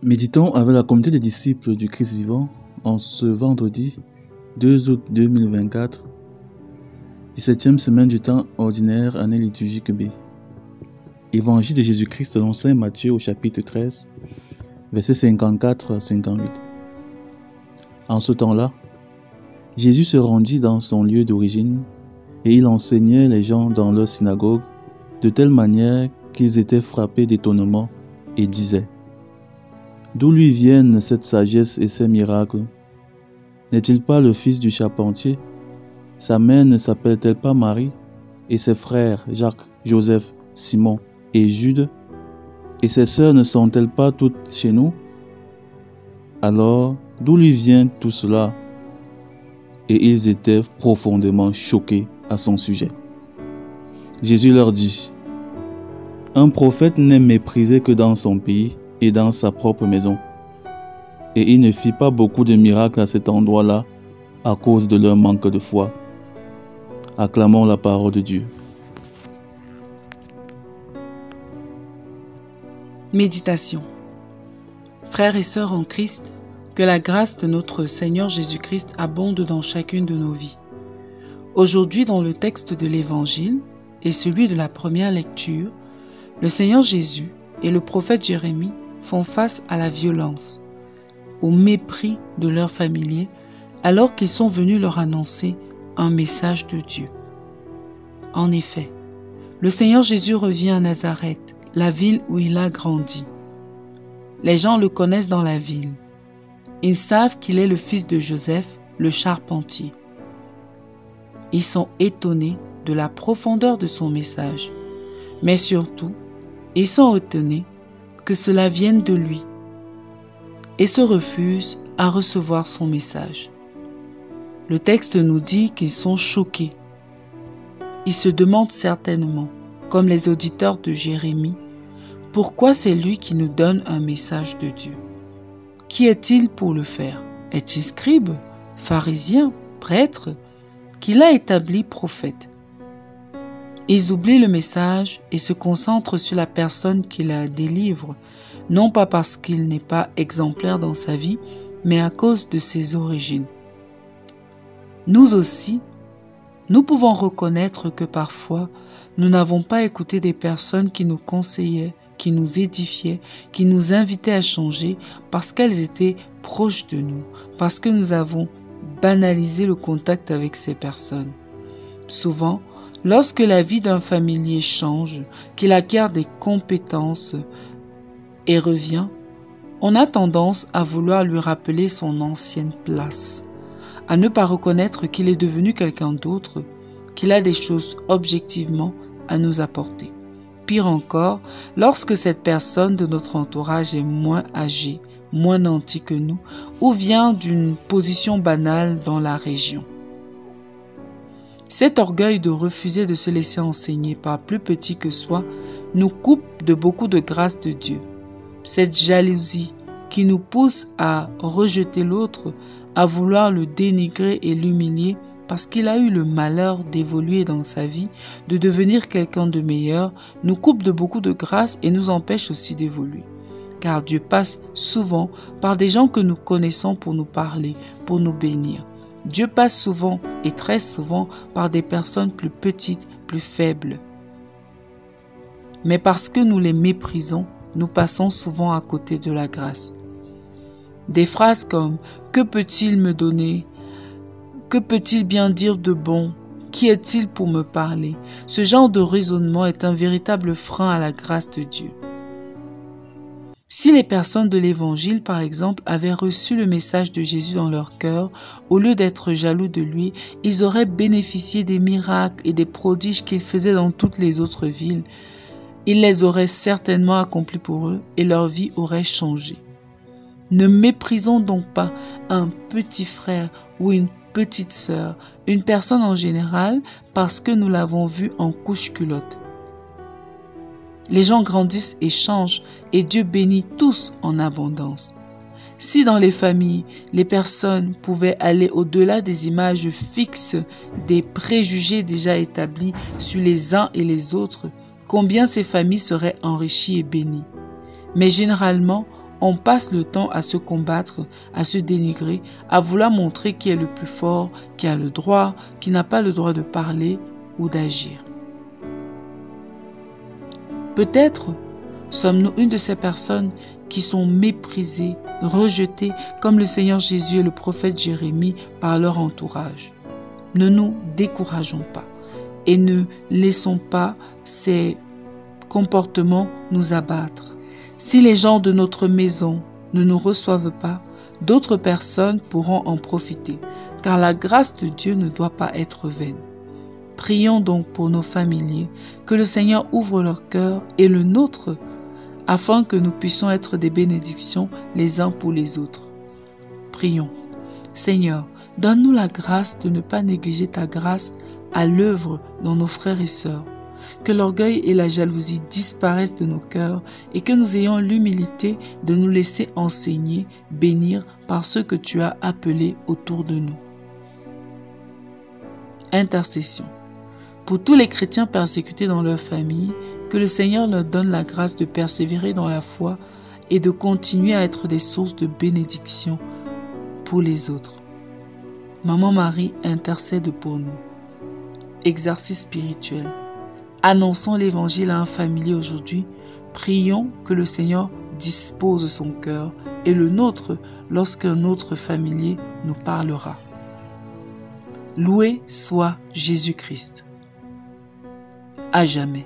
Méditons avec la communauté des disciples du Christ vivant en ce vendredi 2 août 2024, 17e semaine du temps ordinaire, année liturgique B. Évangile de Jésus-Christ selon saint Matthieu au chapitre 13, versets 54 à 58. En ce temps-là, Jésus se rendit dans son lieu d'origine et il enseignait les gens dans leur synagogue de telle manière qu'ils étaient frappés d'étonnement et disaient: d'où lui viennent cette sagesse et ces miracles? N'est-il pas le fils du charpentier? Sa mère ne s'appelle-t-elle pas Marie? Et ses frères Jacques, Joseph, Simon et Jude? Et ses sœurs ne sont-elles pas toutes chez nous? Alors, d'où lui vient tout cela? Et ils étaient profondément choqués à son sujet. Jésus leur dit: un prophète n'est méprisé que dans son pays et dans sa propre maison. Et il ne fit pas beaucoup de miracles à cet endroit-là à cause de leur manque de foi. Acclamons la parole de Dieu. Méditation. Frères et sœurs en Christ, que la grâce de notre Seigneur Jésus-Christ abonde dans chacune de nos vies. Aujourd'hui, dans le texte de l'Évangile et celui de la première lecture, le Seigneur Jésus et le prophète Jérémie font face à la violence, au mépris de leurs familiers, alors qu'ils sont venus leur annoncer un message de Dieu. En effet, le Seigneur Jésus revient à Nazareth, la ville où il a grandi. Les gens le connaissent dans la ville. Ils savent qu'il est le fils de Joseph, le charpentier. Ils sont étonnés de la profondeur de son message, mais surtout, ils sont étonnés que cela vienne de lui et se refusent à recevoir son message. Le texte nous dit qu'ils sont choqués. Ils se demandent certainement, comme les auditeurs de Jérémie, pourquoi c'est lui qui nous donne un message de Dieu. Qui est-il pour le faire? Est-il scribe, pharisien, prêtre, qui l'a établi prophète? Ils oublient le message et se concentrent sur la personne qui la délivre, non pas parce qu'il n'est pas exemplaire dans sa vie, mais à cause de ses origines. Nous aussi, nous pouvons reconnaître que parfois, nous n'avons pas écouté des personnes qui nous conseillaient, qui nous édifiaient, qui nous invitaient à changer parce qu'elles étaient proches de nous, parce que nous avons banalisé le contact avec ces personnes. Souvent, lorsque la vie d'un familier change, qu'il acquiert des compétences et revient, on a tendance à vouloir lui rappeler son ancienne place, à ne pas reconnaître qu'il est devenu quelqu'un d'autre, qu'il a des choses objectivement à nous apporter. Pire encore, lorsque cette personne de notre entourage est moins âgée, moins nantie que nous, ou vient d'une position banale dans la région. Cet orgueil de refuser de se laisser enseigner par plus petit que soi nous coupe de beaucoup de grâce de Dieu. Cette jalousie qui nous pousse à rejeter l'autre, à vouloir le dénigrer et l'humilier parce qu'il a eu le malheur d'évoluer dans sa vie, de devenir quelqu'un de meilleur, nous coupe de beaucoup de grâce et nous empêche aussi d'évoluer. Car Dieu passe souvent par des gens que nous connaissons pour nous parler, pour nous bénir. Dieu passe souvent et très souvent par des personnes plus petites, plus faibles. Mais parce que nous les méprisons, nous passons souvent à côté de la grâce. Des phrases comme « Que peut-il me donner ? Que peut-il bien dire de bon ? Qui est-il pour me parler ?» Ce genre de raisonnement est un véritable frein à la grâce de Dieu. Si les personnes de l'Évangile, par exemple, avaient reçu le message de Jésus dans leur cœur, au lieu d'être jaloux de lui, ils auraient bénéficié des miracles et des prodiges qu'il faisait dans toutes les autres villes. Il les aurait certainement accomplis pour eux et leur vie aurait changé. Ne méprisons donc pas un petit frère ou une petite sœur, une personne en général, parce que nous l'avons vu en couche-culotte. Les gens grandissent et changent et Dieu bénit tous en abondance. Si dans les familles, les personnes pouvaient aller au-delà des images fixes, des préjugés déjà établis sur les uns et les autres, combien ces familles seraient enrichies et bénies. Mais généralement, on passe le temps à se combattre, à se dénigrer, à vouloir montrer qui est le plus fort, qui a le droit, qui n'a pas le droit de parler ou d'agir. Peut-être sommes-nous une de ces personnes qui sont méprisées, rejetées, comme le Seigneur Jésus et le prophète Jérémie par leur entourage. Ne nous décourageons pas et ne laissons pas ces comportements nous abattre. Si les gens de notre maison ne nous reçoivent pas, d'autres personnes pourront en profiter, car la grâce de Dieu ne doit pas être vaine. Prions donc pour nos familiers, que le Seigneur ouvre leur cœur et le nôtre, afin que nous puissions être des bénédictions les uns pour les autres. Prions. Seigneur, donne-nous la grâce de ne pas négliger ta grâce à l'œuvre dans nos frères et sœurs. Que l'orgueil et la jalousie disparaissent de nos cœurs et que nous ayons l'humilité de nous laisser enseigner, bénir par ceux que tu as appelés autour de nous. Intercession. Pour tous les chrétiens persécutés dans leur famille, que le Seigneur leur donne la grâce de persévérer dans la foi et de continuer à être des sources de bénédiction pour les autres. Maman Marie intercède pour nous. Exercice spirituel. Annonçons l'évangile à un familier aujourd'hui. Prions que le Seigneur dispose son cœur et le nôtre lorsqu'un autre familier nous parlera. Loué soit Jésus-Christ. À jamais.